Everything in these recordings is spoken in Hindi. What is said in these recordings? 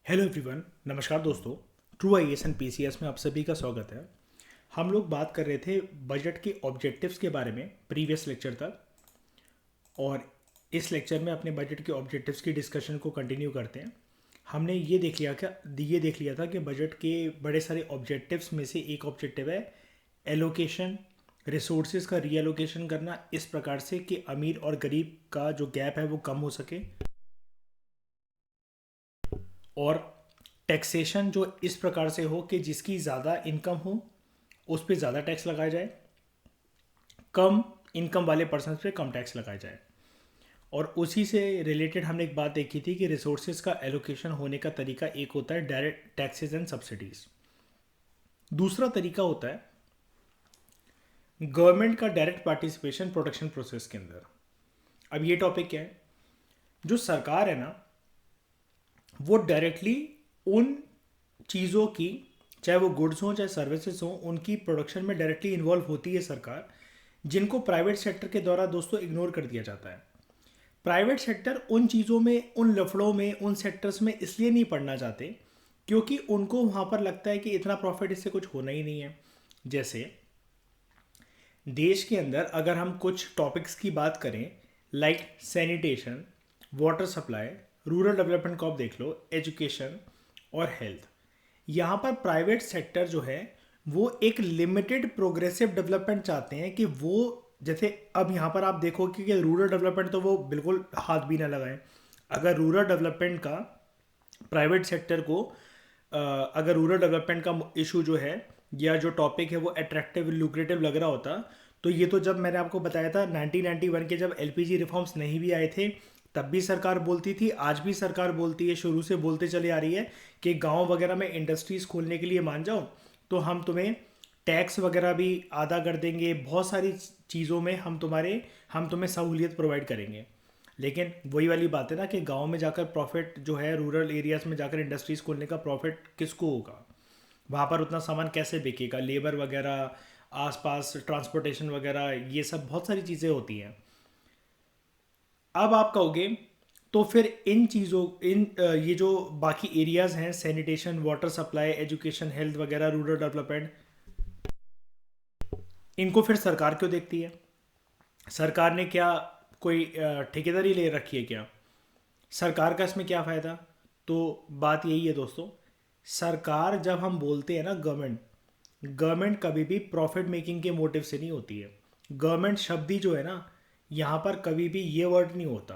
हेलो एवरीवन, नमस्कार दोस्तों। ट्रू आईएएस एंड पीसीएस में आप सभी का स्वागत है। हम लोग बात कर रहे थे बजट के ऑब्जेक्टिव्स के बारे में प्रीवियस लेक्चर तक, और इस लेक्चर में अपने बजट के ऑब्जेक्टिव्स की डिस्कशन को कंटिन्यू करते हैं। हमने ये देख लिया था कि बजट के बड़े सारे ऑब्जेक्टिव्स में से एक ऑब्जेक्टिव है एलोकेशन, रिसोर्सेज का रीएलोकेशन करना इस प्रकार से कि अमीर और गरीब का जो गैप है वो कम हो सके, और टैक्सेशन जो इस प्रकार से हो कि जिसकी ज़्यादा इनकम हो उस पर ज़्यादा टैक्स लगाया जाए, कम इनकम वाले पर्सन पे कम टैक्स लगाया जाए। और उसी से रिलेटेड हमने एक बात देखी थी कि रिसोर्सेज का एलोकेशन होने का तरीका एक होता है डायरेक्ट टैक्सेस एंड सब्सिडीज, दूसरा तरीका होता है गवर्नमेंट का डायरेक्ट पार्टिसिपेशन प्रोडक्शन प्रोसेस के अंदर। अब ये टॉपिक क्या है? जो सरकार है ना, वो डायरेक्टली उन चीज़ों की, चाहे वो गुड्स हों चाहे सर्विसेज हों, उनकी प्रोडक्शन में डायरेक्टली इन्वॉल्व होती है सरकार, जिनको प्राइवेट सेक्टर के द्वारा दोस्तों इग्नोर कर दिया जाता है। प्राइवेट सेक्टर उन चीज़ों में, उन लफड़ों में, उन सेक्टर्स में इसलिए नहीं पढ़ना चाहते क्योंकि उनको वहाँ पर लगता है कि इतना प्रॉफिट इससे कुछ होना ही नहीं है। जैसे देश के अंदर अगर हम कुछ टॉपिक्स की बात करें, like sanitation, water supply, rural development को आप देख लो, एजुकेशन और हेल्थ, यहाँ पर प्राइवेट सेक्टर जो है वो एक लिमिटेड प्रोग्रेसिव डेवलपमेंट चाहते हैं कि वो, जैसे अब यहाँ पर आप देखो कि रूरल डेवलपमेंट तो वो बिल्कुल हाथ भी ना लगाएं। अगर रूरल डेवलपमेंट का प्राइवेट सेक्टर को अगर रूरल डेवलपमेंट का इशू जो है या जो टॉपिक है वो अट्रैक्टिव लुक्रेटिव लग रहा होता, तो ये तो जब मैंने आपको बताया था 1991 के जब एलपीजी रिफॉर्म्स नहीं भी आए थे तब भी सरकार बोलती थी, आज भी सरकार बोलती है, शुरू से बोलते चले आ रही है कि गांव वगैरह में इंडस्ट्रीज़ खोलने के लिए मान जाओ तो हम तुम्हें टैक्स वगैरह भी आधा कर देंगे, बहुत सारी चीज़ों में हम तुम्हें सहूलियत प्रोवाइड करेंगे। लेकिन वही वाली बात है ना कि गांव में जाकर प्रॉफिट जो है, रूरल एरियाज़ में जाकर इंडस्ट्रीज़ खोलने का प्रॉफिट किसको होगा? वहाँ पर उतना सामान कैसे बिकेगा? लेबर वगैरह, आसपास ट्रांसपोर्टेशन वगैरह, ये सब बहुत सारी चीज़ें होती हैं। अब आप कहोगे तो फिर इन चीज़ों, ये जो बाकी एरियाज़ हैं, sanitation, water supply, education, health वगैरह, रूरल डेवलपमेंट, इनको फिर सरकार क्यों देखती है? सरकार ने क्या कोई ठेकेदारी ले रखी है क्या? सरकार का इसमें क्या फ़ायदा? तो बात यही है दोस्तों, सरकार जब हम बोलते हैं ना गवर्नमेंट, गवर्नमेंट कभी भी प्रॉफिट मेकिंग के मोटिव से नहीं होती है। गवर्नमेंट शब्द ही जो है ना, यहाँ पर कभी भी ये वर्ड नहीं होता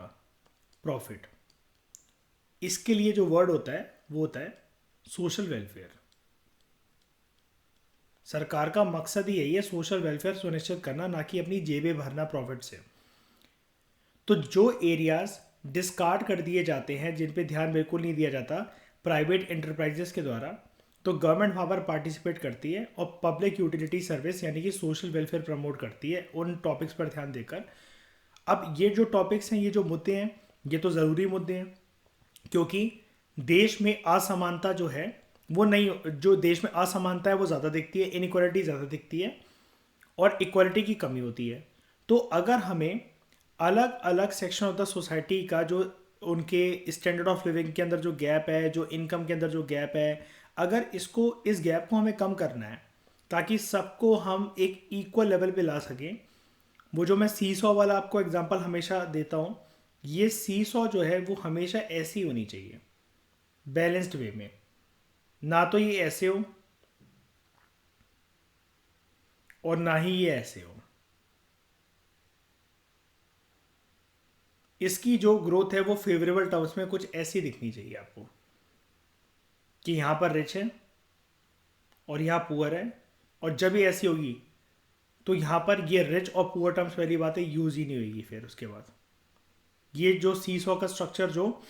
प्रॉफिट। इसके लिए जो वर्ड होता है वो होता है सोशल वेलफेयर। सरकार का मकसद ही यही है, सोशल वेलफेयर सुनिश्चित करना, ना कि अपनी जेबें भरना प्रॉफिट से। तो जो एरियाज डिस्कार्ड कर दिए जाते हैं, जिन पे ध्यान बिल्कुल नहीं दिया जाता प्राइवेट एंटरप्राइजेस के द्वारा, तो गवर्नमेंट वहाँ पर पार्टिसिपेट करती है और पब्लिक यूटिलिटी सर्विस यानी कि सोशल वेलफेयर प्रमोट करती है उन टॉपिक्स पर ध्यान देकर। अब ये जो टॉपिक्स हैं, ये जो मुद्दे हैं, ये तो ज़रूरी मुद्दे हैं क्योंकि देश में असमानता जो है वो नहीं, जो देश में असमानता है वो ज़्यादा दिखती है, इनइक्वालिटी ज़्यादा दिखती है और इक्वालिटी की कमी होती है। तो अगर हमें अलग अलग सेक्शन ऑफ द सोसाइटी का जो उनके स्टैंडर्ड ऑफ लिविंग के अंदर जो गैप है, जो इनकम के अंदर जो गैप है, अगर इस गैप को हमें कम करना है ताकि सबको हम एक इक्वल लेवल पे ला सकें, वो जो मैं सी सॉ वाला आपको एग्जांपल हमेशा देता हूँ, ये सी सॉ जो है वो हमेशा ऐसी होनी चाहिए, बैलेंस्ड वे में, ना तो ये ऐसे हो और ना ही ये ऐसे हो। इसकी जो ग्रोथ है वो फेवरेबल टर्म्स में कुछ ऐसी दिखनी चाहिए आपको कि यहाँ पर रिच है और यहाँ पुअर है, और जब ये ऐसी होगी तो यहाँ पर ये रिच और पुअर टर्म्स पहली बात है यूज़ ही नहीं होगी। फिर उसके बाद ये जो सी सॉ का स्ट्रक्चर जो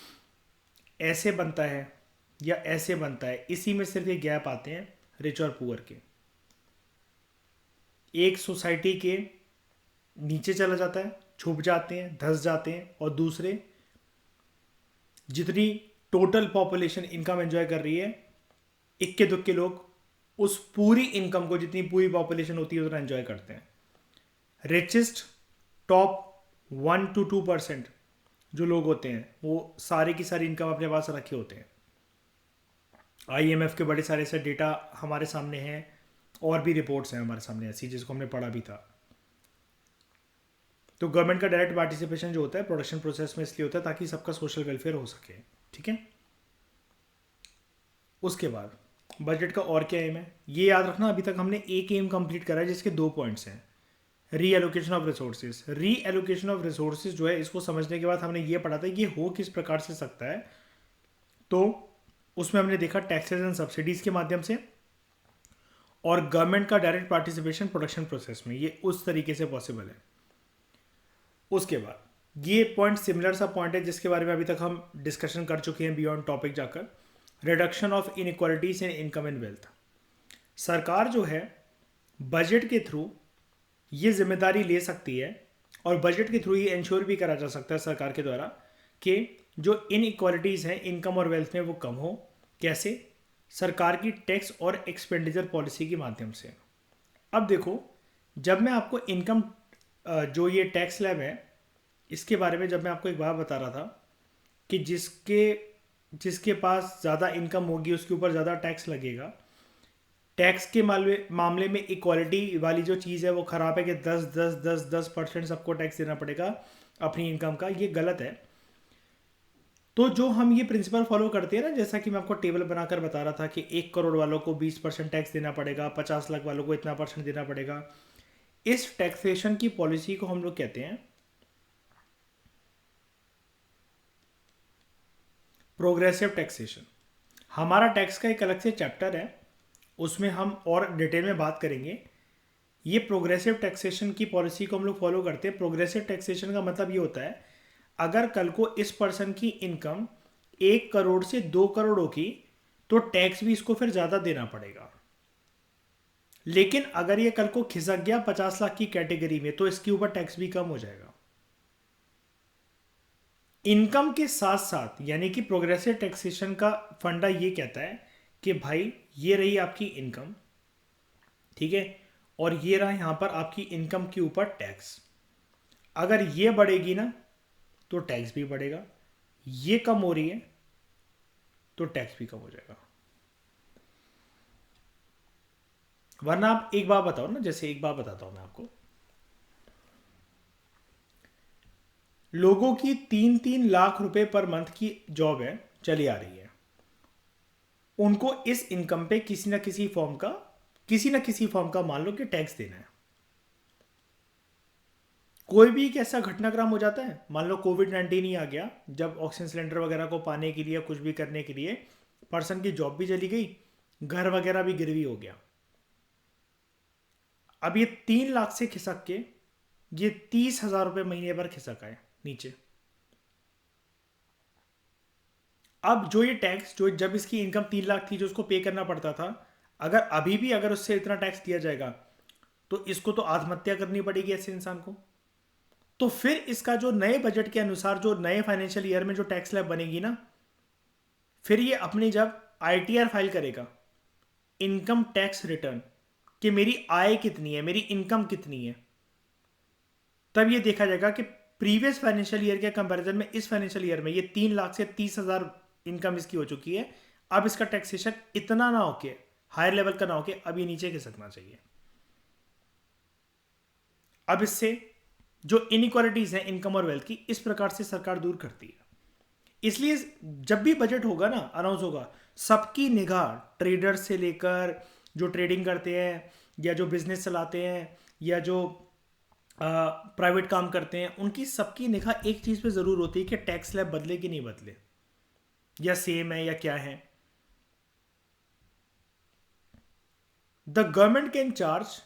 ऐसे बनता है या ऐसे बनता है, इसी में सिर्फ ये गैप आते हैं रिच और पुअर के। एक सोसाइटी के नीचे चला जाता है, छुप जाते हैं, धंस जाते हैं, और दूसरे जितनी टोटल पॉपुलेशन इनकम एंजॉय कर रही है, इक्के दुक्के लोग उस पूरी इनकम को, जितनी पूरी पॉपुलेशन होती है उतना एंजॉय करते हैं। रिचेस्ट टॉप 1 to 2% जो लोग होते हैं वो सारी की सारी इनकम अपने पास रखे होते हैं। IMF के बड़े सारे ऐसे डेटा हमारे सामने हैं, और भी रिपोर्ट्स हैं हमारे सामने ऐसी जिसको हमने पढ़ा भी था। तो गवर्नमेंट का डायरेक्ट पार्टिसिपेशन जो होता है प्रोडक्शन प्रोसेस में इसलिए होता है ताकि सबका सोशल वेलफेयर हो सके, ठीक है। उसके बाद बजट का और क्या एम है ये याद रखना। अभी तक हमने एक एम कंप्लीट करा है जिसके 2 पॉइंट्स हैं। री एलोकेशन ऑफ रिसोर्सेज, री एलोकेशन ऑफ रिसोर्सेज जो है इसको समझने के बाद हमने ये पढ़ा था ये हो किस प्रकार से सकता है। तो उसमें हमने देखा टैक्सेस एंड सब्सिडीज के माध्यम से, और गवर्नमेंट का डायरेक्ट पार्टिसिपेशन प्रोडक्शन प्रोसेस में, ये उस तरीके से पॉसिबल है। उसके बाद ये पॉइंट सिमिलर सा पॉइंट है जिसके बारे में अभी तक हम डिस्कशन कर चुके हैं बियॉन्ड टॉपिक जाकर, reduction of inequalities in income and wealth. सरकार जो है बजट के थ्रू ये जिम्मेदारी ले सकती है, और बजट के थ्रू ये इंश्योर भी करा जा सकता है सरकार के द्वारा कि जो इनइक्वालिटीज़ हैं इनकम और वेल्थ में वो कम हो। कैसे? सरकार की टैक्स और एक्सपेंडिचर पॉलिसी के माध्यम से। अब देखो, जब मैं आपको इनकम जो ये टैक्स स्लैब है इसके बारे में जब मैं आपको एक बात बता रहा था कि जिसके पास ज़्यादा इनकम होगी उसके ऊपर ज़्यादा टैक्स लगेगा। टैक्स के मामले में इक्वालिटी वाली जो चीज़ है वो ख़राब है कि 10% सबको टैक्स देना पड़ेगा अपनी इनकम का, ये गलत है। तो जो हम ये प्रिंसिपल फॉलो करते हैं ना, जैसा कि मैं आपको टेबल बनाकर बता रहा था कि 1 करोड़ वालों को 20% टैक्स देना पड़ेगा, 50 लाख वालों को इतना % देना पड़ेगा, इस टैक्सेशन की पॉलिसी को हम लोग कहते हैं प्रोग्रेसिव टैक्सेशन। हमारा टैक्स का एक अलग से चैप्टर है, उसमें हम और डिटेल में बात करेंगे। ये प्रोग्रेसिव टैक्सेशन की पॉलिसी को हम लोग फॉलो करते हैं। प्रोग्रेसिव टैक्सेशन का मतलब ये होता है अगर कल को इस पर्सन की इनकम 1 करोड़ से 2 करोड़ होगी तो टैक्स भी इसको फिर ज़्यादा देना पड़ेगा। लेकिन अगर ये कल को खिसक गया 50 लाख की कैटेगरी में तो इसके ऊपर टैक्स भी कम हो जाएगा। इनकम के साथ साथ, यानी कि प्रोग्रेसिव टैक्सेशन का फंडा ये कहता है कि भाई ये रही आपकी इनकम, ठीक है, और ये रहा यहां पर आपकी इनकम के ऊपर टैक्स। अगर ये बढ़ेगी ना तो टैक्स भी बढ़ेगा, ये कम हो रही है तो टैक्स भी कम हो जाएगा। वरना आप एक बात बताओ ना, जैसे एक बात बताता हूं मैं आपको, लोगों की 3-3 लाख रुपए पर मंथ की जॉब है, चली आ रही है, उनको इस इनकम पे किसी ना किसी फॉर्म का मान लो कि टैक्स देना है। कोई भी एक ऐसा घटनाक्रम हो जाता है, मान लो कोविड-19 ही आ गया, जब ऑक्सीजन सिलेंडर वगैरह को पाने के लिए कुछ भी करने के लिए पर्सन की जॉब भी चली गई, घर वगैरह भी गिरवी हो गया। अब ये 3 लाख से खिसक के ये 30,000 रुपये महीने पर खिसक आए नीचे। अब जो ये टैक्स, जो जब इसकी इनकम 3 लाख थी जो उसको पे करना पड़ता था, अगर अभी भी अगर उससे इतना टैक्स दिया जाएगा तो इसको तो आत्महत्या करनी पड़ेगी ऐसे इंसान को। तो फिर इसका जो नए बजट के अनुसार जो नए फाइनेंशियल ईयर में जो टैक्स स्लैब बनेगी ना, फिर ये अपनी जब ITR फाइल करेगा, इनकम टैक्स रिटर्न, कि मेरी आय कितनी है, मेरी इनकम कितनी है, तब ये देखा जाएगा कि प्रीवियस फाइनेंशियल ईयर के कंपैरिजन में इस फाइनेंशियल ईयर में ये 3 लाख से 30,000 इनकम इसकी हो चुकी है। अब इसका टैक्सेशन इतना ना होके, हायर लेवल का ना होके, अब ये नीचे खिसकना चाहिए। अब इससे जो इनइक्वालिटीज हैं इनकम और वेल्थ की, इस प्रकार से सरकार दूर करती है। इसलिए जब भी बजट होगा ना, अनाउंस होगा, सबकी निगाह, ट्रेडर से लेकर जो ट्रेडिंग करते हैं या जो बिजनेस चलाते हैं या जो प्राइवेट काम करते हैं, उनकी सबकी निगाह एक चीज़ पे ज़रूर होती है कि टैक्स स्लैब बदले कि नहीं बदले, या सेम है या क्या है। The government can charge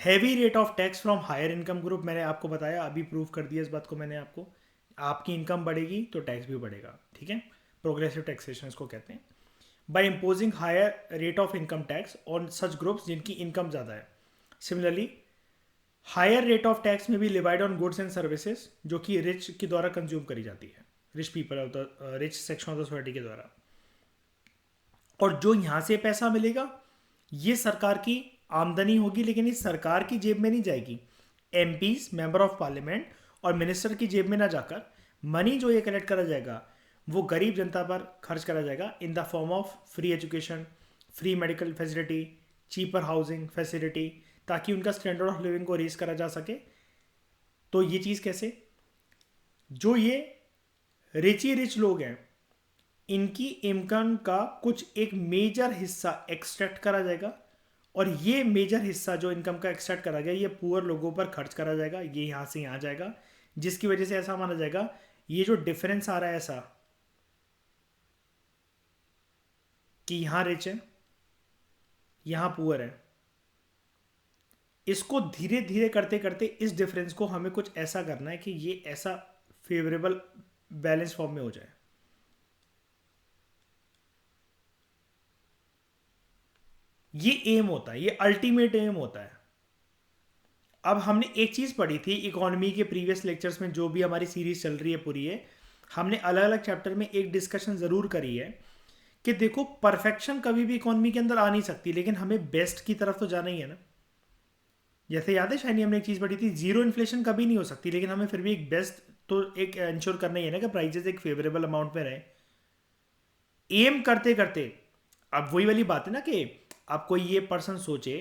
heavy rate of tax from higher income group. मैंने आपको बताया, अभी प्रूव कर दिया इस बात को मैंने आपको। आपकी इनकम बढ़ेगी तो टैक्स भी बढ़ेगा, ठीक है। प्रोग्रेसिव टैक्सेशन इसको कहते हैं। By imposing higher rate of income tax on such groups जिनकी इनकम ज़्यादा है। Similarly higher rate of tax में भी levied on goods and services, जो कि रिच के द्वारा कंज्यूम करी जाती है, rich people of the rich section of the society के द्वारा। और जो यहाँ से पैसा मिलेगा ये सरकार की आमदनी होगी, लेकिन ये सरकार की जेब में नहीं जाएगी। MPs, मेंबर ऑफ पार्लियामेंट और मिनिस्टर की जेब में ना जाकर मनी जो ये कलेक्ट करा जाएगा वो गरीब जनता पर खर्च करा जाएगा in the form of free education, free medical facility, cheaper housing facility, ताकि उनका स्टैंडर्ड ऑफ लिविंग को रेज करा जा सके। तो ये चीज़ कैसे, जो ये रिच लोग हैं इनकी इनकम का कुछ एक मेजर हिस्सा एक्सट्रैक्ट करा जाएगा, और ये मेजर हिस्सा जो इनकम का एक्सट्रैक्ट करा गया ये पुअर लोगों पर खर्च करा जाएगा, ये यहाँ से यहाँ जाएगा, जिसकी वजह से ऐसा माना जाएगा ये जो डिफरेंस आ रहा है ऐसा कि यहाँ रिच है यहाँ पुअर है, इसको धीरे धीरे करते करते इस डिफरेंस को हमें कुछ ऐसा करना है कि ये ऐसा फेवरेबल बैलेंस फॉर्म में हो जाए। ये एम होता है, ये अल्टीमेट एम होता है। अब हमने एक चीज़ पढ़ी थी इकोनॉमी के प्रीवियस लेक्चर्स में, जो भी हमारी सीरीज चल रही है पूरी है, हमने अलग अलग चैप्टर में एक डिस्कशन ज़रूर करी है कि देखो परफेक्शन कभी भी इकोनॉमी के अंदर आ नहीं सकती, लेकिन हमें बेस्ट की तरफ तो जाना ही है ना। जैसे याद है शायद हमने एक चीज़ पढ़ी थी, जीरो इन्फ्लेशन कभी नहीं हो सकती, लेकिन हमें फिर भी एक बेस्ट तो एक इंश्योर करना ही है ना कि प्राइजेस एक फेवरेबल अमाउंट में रहे। एम करते करते अब वही वाली बात है ना कि अब कोई ये पर्सन सोचे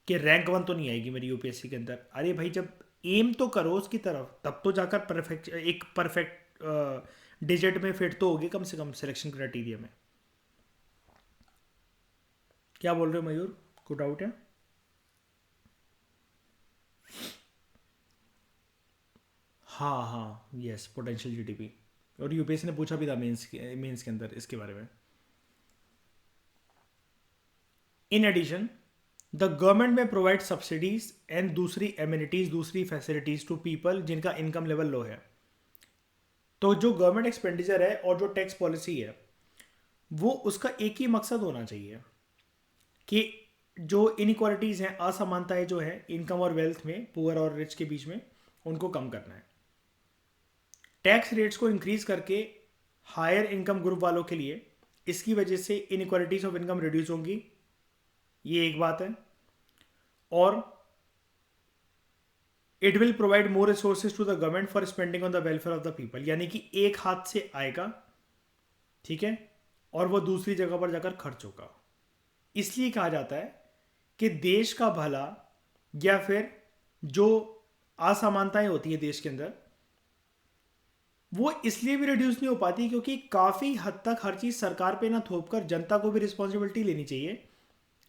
कि रैंक 1 तो नहीं आएगी मेरी यूपीएससी के अंदर, अरे भाई जब एम तो करो उसकी तरफ, तब तो जाकर परफेक्ट डिजिट में फिट तो होगी कम से कम सिलेक्शन क्राइटेरिया में। क्या बोल रहे हो मयूर, कोई डाउट है? हाँ हाँ यस, पोटेंशियल जीडीपी, और यूपीएससी ने पूछा भी था मेंस के अंदर इसके बारे में। इन एडिशन द गवर्नमेंट में प्रोवाइड सब्सिडीज एंड दूसरी एमिनिटीज, दूसरी फैसिलिटीज टू पीपल जिनका इनकम लेवल लो है। तो जो गवर्नमेंट एक्सपेंडिचर है और जो टैक्स पॉलिसी है वो उसका एक ही मकसद होना चाहिए कि जो इनइक्वालिटीज़ हैं, असमानताएं जो है इनकम और वेल्थ में, पुअर और रिच के बीच में, उनको कम करना है। टैक्स रेट्स को इंक्रीज करके हायर इनकम ग्रुप वालों के लिए, इसकी वजह से इनइक्वालिटीज ऑफ इनकम रिड्यूस होंगी, ये एक बात है। और it will provide more resources to the government for spending on the welfare of the people, यानी कि एक हाथ से आएगा, ठीक है, और वो दूसरी जगह पर जाकर खर्च होगा। इसलिए कहा जाता है कि देश का भला या फिर जो असमानताएं होती है देश के अंदर, वो इसलिए भी रिड्यूस नहीं हो पाती क्योंकि काफ़ी हद तक हर चीज़ सरकार पे ना थोप कर जनता को भी रिस्पॉन्सिबिलिटी लेनी चाहिए।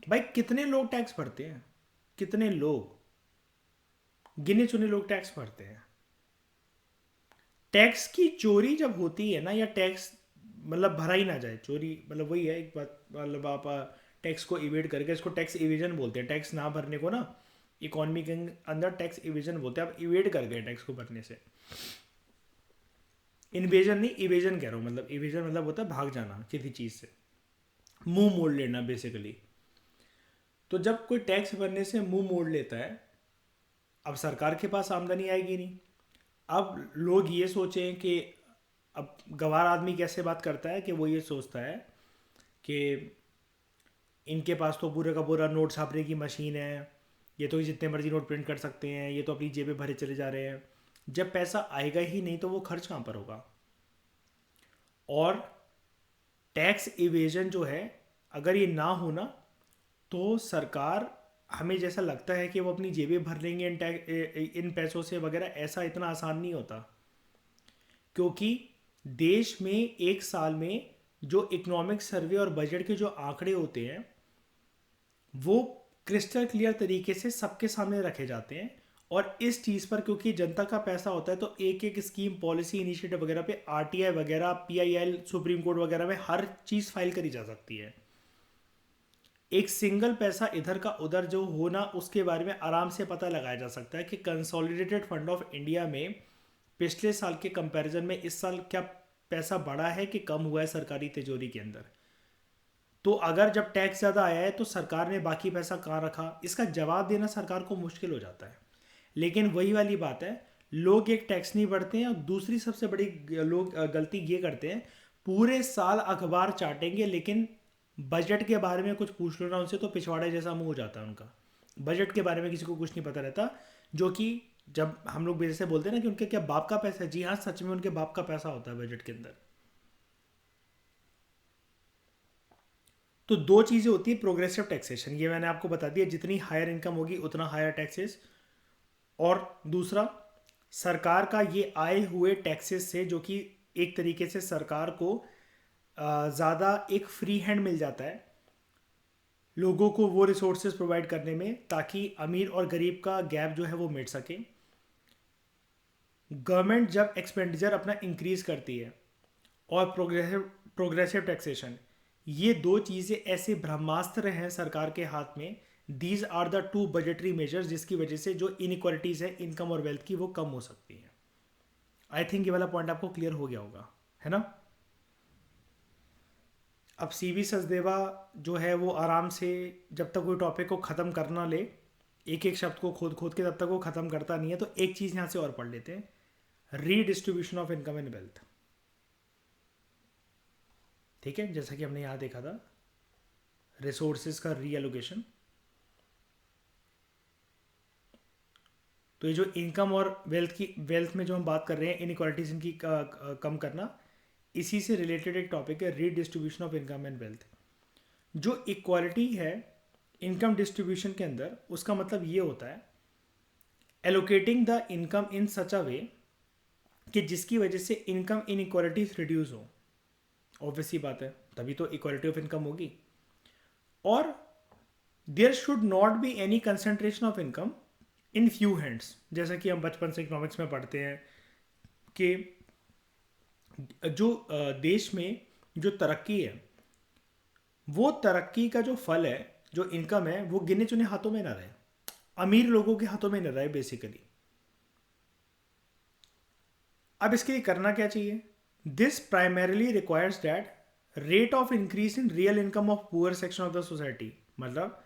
भाई कितने लोग टैक्स भरते हैं, कितने लोग, गिने चुने लोग टैक्स भरते हैं। टैक्स की चोरी जब होती है ना, या टैक्स मतलब भरा ही ना जाए, चोरी मतलब वही है एक बात, मतलब आप टैक्स को इवेड करके, इसको टैक्स इवेजन बोलते हैं, टैक्स ना भरने को ना इकोनॉमी के अंदर टैक्स इवेजन बोलते हैं। आप इवेड कर गए टैक्स को भरने से, इन्वेजन नहीं इवेजन कह रहा हूँ, मतलब इवेजन मतलब होता है भाग जाना किसी चीज़ से, मुंह मोड़ लेना बेसिकली। तो जब कोई टैक्स भरने से मुंह मोड़ लेता है, अब सरकार के पास आमदनी आएगी नहीं। अब लोग ये सोचें कि अब गवार आदमी कैसे बात करता है कि वो ये सोचता है कि इनके पास तो पूरे का पूरा नोट छापने की मशीन है, ये तो जितने मर्जी नोट प्रिंट कर सकते हैं, ये तो अपनी जेबें भरे चले जा रहे हैं। जब पैसा आएगा ही नहीं तो वो खर्च कहाँ पर होगा? और टैक्स इवेजन जो है अगर ये ना होना तो सरकार, हमें जैसा लगता है कि वो अपनी जेबें भर लेंगे इन पैसों से वगैरह, ऐसा इतना आसान नहीं होता। क्योंकि देश में एक साल में जो इकोनॉमिक सर्वे और बजट के जो आंकड़े होते हैं वो क्रिस्टल क्लियर तरीके से सबके सामने रखे जाते हैं, और इस चीज़ पर क्योंकि जनता का पैसा होता है तो एक एक स्कीम, पॉलिसी, इनिशिएटिव वगैरह पे आरटीआई वगैरह, पीआईएल, सुप्रीम कोर्ट वगैरह में हर चीज़ फाइल करी जा सकती है। एक सिंगल पैसा इधर का उधर जो होना, उसके बारे में आराम से पता लगाया जा सकता है कि कंसोलिडेटेड फंड ऑफ इंडिया में पिछले साल के कंपैरिजन में इस साल क्या पैसा बढ़ा है कि कम हुआ है सरकारी तिजोरी के अंदर। तो अगर जब टैक्स ज़्यादा आया है तो सरकार ने बाकी पैसा कहाँ रखा, इसका जवाब देना सरकार को मुश्किल हो जाता है। लेकिन वही वाली बात है, लोग एक टैक्स नहीं भरते हैं, और दूसरी सबसे बड़ी लोग गलती ये करते हैं, पूरे साल अखबार चाटेंगे लेकिन बजट के बारे में कुछ पूछ लो ना उनसे तो पिछवाड़े जैसा मुंह हो जाता है उनका। बजट के बारे में किसी को कुछ नहीं पता रहता, जो कि जब हम लोग जैसे बोलते हैं ना कि उनके क्या बाप का पैसा है, जी हाँ सच में उनके बाप का पैसा होता है बजट के अंदर। तो दो चीज़ें होती है प्रोग्रेसिव टैक्सेशन, ये मैंने आपको बता दिया, जितनी हायर इनकम होगी उतना हायर टैक्सेस। और दूसरा, सरकार का ये आए हुए टैक्सेस से, जो कि एक तरीके से सरकार को ज़्यादा एक फ्री हैंड मिल जाता है लोगों को वो रिसोर्सेज प्रोवाइड करने में, ताकि अमीर और गरीब का गैप जो है वो मिट सके। गवर्नमेंट जब एक्सपेंडिचर अपना इंक्रीज करती है, और प्रोग्रेसिव टैक्सेशन, ये दो चीज़ें ऐसे ब्रह्मास्त्र हैं सरकार के हाथ में। These are the two budgetary measures जिसकी वजह से जो इनइक्वालिटीज़ है इनकम और वेल्थ की, वो कम हो सकती है। आई थिंक ये वाला पॉइंट आपको क्लियर हो गया होगा, है ना। अब सीवी सचदेवा जो है वो आराम से, जब तक कोई टॉपिक को ख़त्म करना ले, एक एक शब्द को खोद खोद के तब तक वो ख़त्म करता नहीं है, तो एक चीज़ यहाँ से और पढ़ लेते हैं, redistribution of income and wealth. ठीक है, जैसा कि हमने यहाँ देखा था, रिसोर्सेज का रीएलोकेशन। तो ये जो इनकम और वेल्थ में जो हम बात कर रहे हैं, इनइक्वालिटीज इनकी कम करना, इसी से रिलेटेड एक टॉपिक है redistribution of income and wealth. जो इक्वालिटी है इनकम डिस्ट्रीब्यूशन के अंदर, उसका मतलब ये होता है allocating the income in such a way कि जिसकी वजह से इनकम इनइक्वालिटीज रिड्यूस हो। ऑब्वियसली बात है, तभी तो इक्वालिटी ऑफ इनकम होगी। और there should not be any concentration of income in few hands, जैसा कि हम बचपन से इकोनॉमिक्स में पढ़ते हैं कि जो देश में जो तरक्की है, वो तरक्की का जो फल है, जो इनकम है, वो गिने चुने हाथों में ना रहे, अमीर लोगों के हाथों में ना रहे बेसिकली। अब इसके लिए करना क्या चाहिए? This primarily requires that rate of increase in real income of poor section of the society. मतलब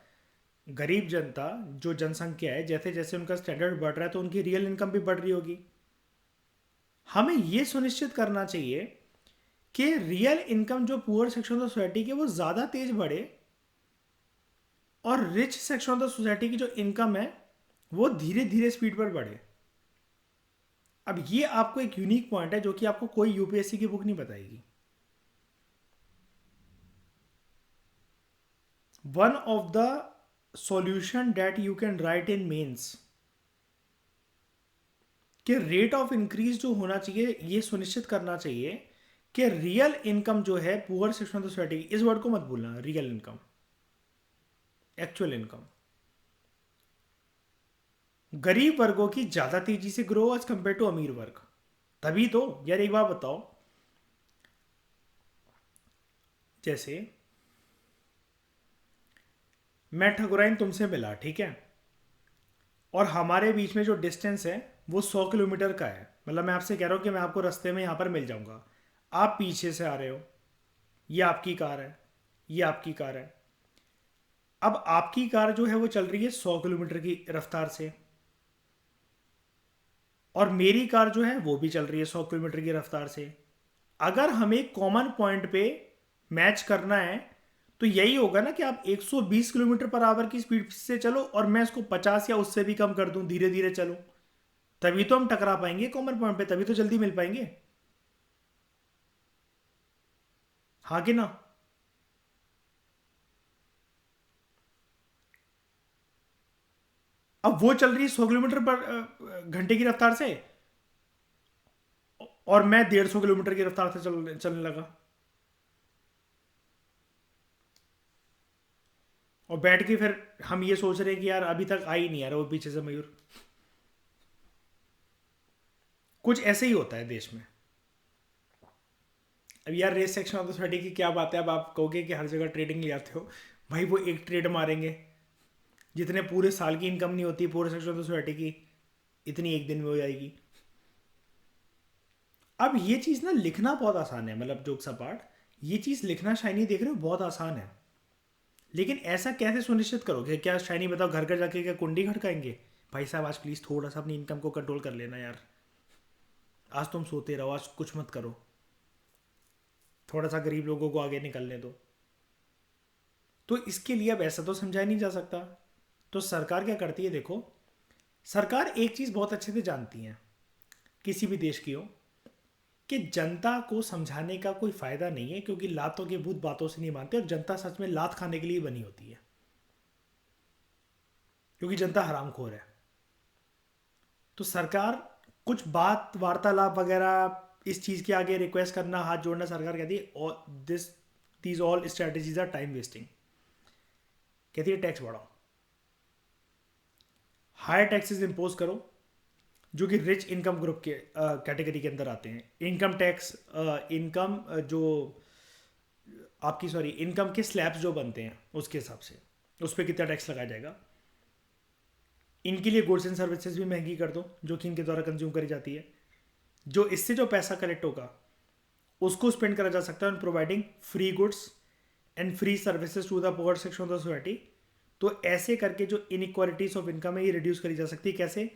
गरीब जनता, जो जनसंख्या है, जैसे जैसे उनका स्टैंडर्ड बढ़ रहा है तो उनकी रियल इनकम भी बढ़ रही होगी। हमें यह सुनिश्चित करना चाहिए कि रियल इनकम जो poor section of the society की, वो ज़्यादा तेज बढ़े, और rich section of the society की जो इनकम है वो धीरे धीरे स्पीड पर बढ़े। अब ये आपको एक यूनिक पॉइंट है जो कि आपको कोई यूपीएससी की बुक नहीं बताएगी। One of the solution that you can write in mains कि रेट ऑफ इंक्रीज जो होना चाहिए, ये सुनिश्चित करना चाहिए कि रियल इनकम जो है poor section of the society की, इस वर्ड को मत भूलना, रियल इनकम, एक्चुअल इनकम, गरीब वर्गों की ज्यादा तेजी से ग्रो एज कंपेयर टू अमीर वर्ग। तभी तो यार, एक बात बताओ, जैसे मैं ठकुराइन तुमसे मिला, ठीक है, और हमारे बीच में जो डिस्टेंस है वो 100 किलोमीटर का है। मतलब मैं आपसे कह रहा हूं कि मैं आपको रास्ते में यहां पर मिल जाऊंगा, आप पीछे से आ रहे हो, ये आपकी कार है, ये आपकी कार है। अब आपकी कार जो है वो चल रही है 100 किलोमीटर की रफ्तार से, और मेरी कार जो है वो भी चल रही है 100 किलोमीटर की रफ्तार से। अगर हमें कॉमन पॉइंट पे मैच करना है तो यही होगा ना कि आप 120 किलोमीटर पर आवर की स्पीड से चलो और मैं इसको 50 या उससे भी कम कर दूं, धीरे धीरे चलो, तभी तो हम टकरा पाएंगे कॉमन पॉइंट पे, तभी तो जल्दी मिल पाएंगे। हाँ कि ना? अब वो चल रही है 100 किलोमीटर पर घंटे की रफ्तार से, और मैं 150 किलोमीटर की रफ्तार से चलने लगा, और बैठ के फिर हम ये सोच रहे हैं कि यार अभी तक आ ही नहीं आ रहा वो पीछे से मयूर। कुछ ऐसे ही होता है देश में। अब यार रेस सेक्शन ऑफ द सोसाइटी की क्या बात है, अब आप कहोगे कि हर जगह ट्रेडिंग ले आते हो, भाई वो एक ट्रेड मारेंगे, जितने पूरे साल की इनकम नहीं होती पूरे सेक्शन ऑफ द सोसाइटी की, इतनी एक दिन में हो जाएगी। अब ये चीज़ ना लिखना बहुत आसान है, मतलब जोक सा पार्ट, ये चीज़ लिखना शाइनी देख रहे हो बहुत आसान है, लेकिन ऐसा कैसे सुनिश्चित करोगे? क्या शाइनी बताओ, घर घर जाके क्या कुंडी खड़काएंगे, भाई साहब आज प्लीज़ थोड़ा सा अपनी इनकम को कंट्रोल कर लेना यार, आज तुम सोते रहो, आज कुछ मत करो, थोड़ा सा गरीब लोगों को आगे निकलने दो। तो इसके लिए अब ऐसा तो समझाया नहीं जा सकता, तो सरकार क्या करती है? देखो, सरकार एक चीज़ बहुत अच्छे से जानती है, किसी भी देश की हो, कि जनता को समझाने का कोई फ़ायदा नहीं है, क्योंकि लातों के भूत बातों से नहीं मानते, और जनता सच में लात खाने के लिए बनी होती है, क्योंकि जनता हरामखोर है। तो सरकार कुछ बात वार्तालाप वगैरह इस चीज़ के आगे रिक्वेस्ट करना, हाथ जोड़ना, सरकार कहती है और these all strategies are time wasting. कहती है टैक्स बढ़ाओ, हायर टैक्सेस इम्पोज करो, जो कि रिच इनकम ग्रुप के कैटेगरी के अंदर आते हैं। इनकम टैक्स, इनकम जो आपकी सॉरी इनकम के स्लैब्स जो बनते हैं उसके हिसाब से उस पर कितना टैक्स लगाया जाएगा। इनके लिए गुड्स एंड सर्विसेज भी महंगी कर दो, जो कि इनके द्वारा कंज्यूम करी जाती है। जो इससे जो पैसा कलेक्ट होगा उसको स्पेंड करा जा सकता है on providing free goods and free services to the poor section of the society. तो ऐसे करके जो इनइक्वालिटीज ऑफ इनकम है ये रिड्यूस करी जा सकती है। कैसे?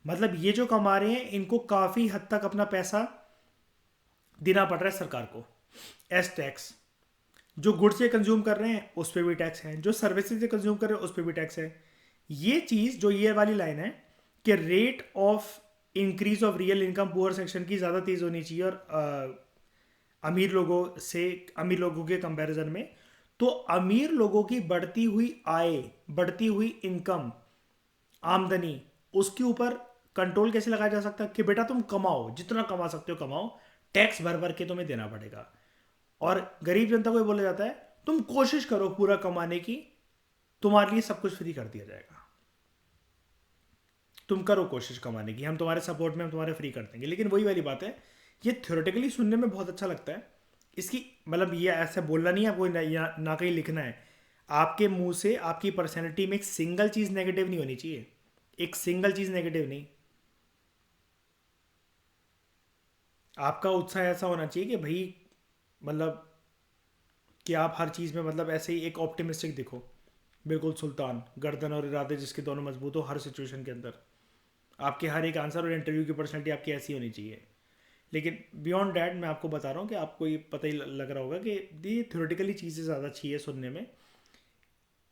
मतलब ये जो कमा रहे हैं इनको काफ़ी हद तक अपना पैसा देना पड़ रहा है सरकार को एज टैक्स। जो गुड्स से कंज्यूम कर रहे हैं उस पर भी टैक्स है, जो सर्विसेज से कंज्यूम कर रहे हैं उस पर भी टैक्स है। ये चीज़ जो ये वाली लाइन है कि rate of increase of real income poor section की ज़्यादा तेज़ होनी चाहिए और अमीर लोगों के कंपैरिजन में। तो अमीर लोगों की बढ़ती हुई आय, बढ़ती हुई इनकम, आमदनी, उसके ऊपर कंट्रोल कैसे लगाया जा सकता है कि बेटा तुम कमाओ, जितना कमा सकते हो कमाओ, टैक्स भर भर के तुम्हें देना पड़ेगा। और गरीब जनता को ये बोला जाता है तुम कोशिश करो पूरा कमाने की, तुम्हारे लिए सब कुछ फ्री कर दिया जाएगा, तुम करो कोशिश कमाने की, हम तुम्हारे सपोर्ट में, हम तुम्हारे फ्री कर देंगे। लेकिन वही वाली बात है, ये थ्योरेटिकली सुनने में बहुत अच्छा लगता है। इसकी मतलब ये ऐसे बोलना नहीं है आपको, ना कहीं लिखना है, आपके मुंह से आपकी पर्सनैलिटी में एक सिंगल चीज़ नेगेटिव नहीं होनी चाहिए, एक सिंगल चीज़ नेगेटिव नहीं। आपका उत्साह ऐसा होना चाहिए कि भाई मतलब कि आप हर चीज़ में मतलब ऐसे ही एक ऑप्टिमिस्टिक दिखो, बिल्कुल सुल्तान, गर्दन और इरादे जिसके दोनों मजबूत हो हर सिचुएशन के अंदर। आपके हर एक आंसर और इंटरव्यू की पर्सनैलिटी आपकी ऐसी होनी चाहिए। लेकिन बियॉन्ड डैट मैं आपको बता रहा हूँ कि आपको ये पता ही लग रहा होगा कि ये थ्योरेटिकली चीज़ें ज़्यादा अच्छी है सुनने में,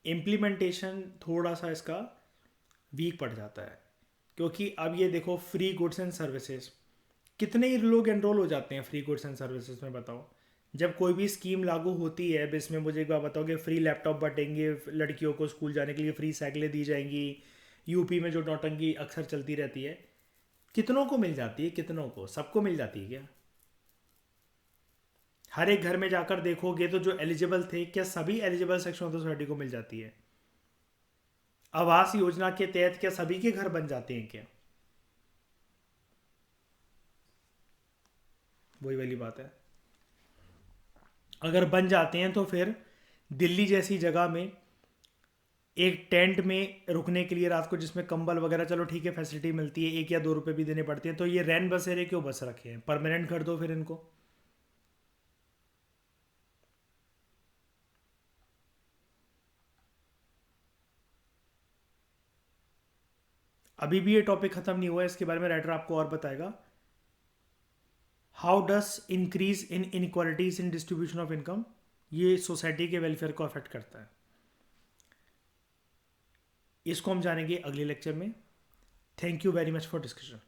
इम्प्लीमेंटेशन थोड़ा सा इसका वीक पड़ जाता है। क्योंकि अब ये देखो फ्री गुड्स एंड सर्विसेज, कितने ही लोग एनरोल हो जाते हैं फ्री गुड्स एंड सर्विसेज में, बताओ। जब कोई भी स्कीम लागू होती है, अब इसमें मुझे एक बात बताओ कि फ्री लैपटॉप बटेंगे, लड़कियों को स्कूल जाने के लिए फ्री साइकिलें दी जाएंगी, यूपी में जो नौटंकी अक्सर चलती रहती है, कितनों को मिल जाती है? कितनों को? सबको मिल जाती है क्या? हर एक घर में जाकर देखोगे तो जो एलिजिबल थे, क्या सभी eligible section of the society को मिल जाती है? आवास योजना के तहत क्या सभी के घर बन जाते हैं क्या? वही वाली बात है। अगर बन जाते हैं तो फिर दिल्ली जैसी जगह में एक टेंट में रुकने के लिए रात को, जिसमें कंबल वगैरह चलो ठीक है फैसिलिटी मिलती है, 1 या 2 रुपए भी देने पड़ते हैं, तो ये रैन बसेरे क्यों बस रखे हैं? परमानेंट कर दो फिर इनको। अभी भी ये टॉपिक ख़त्म नहीं हुआ है, इसके बारे में राइटर आपको और बताएगा। How does increase in inequalities in distribution of income, ये सोसाइटी के वेलफेयर को अफेक्ट करता है। इसको हम जानेंगे अगले लेक्चर में। Thank you very much for discussion.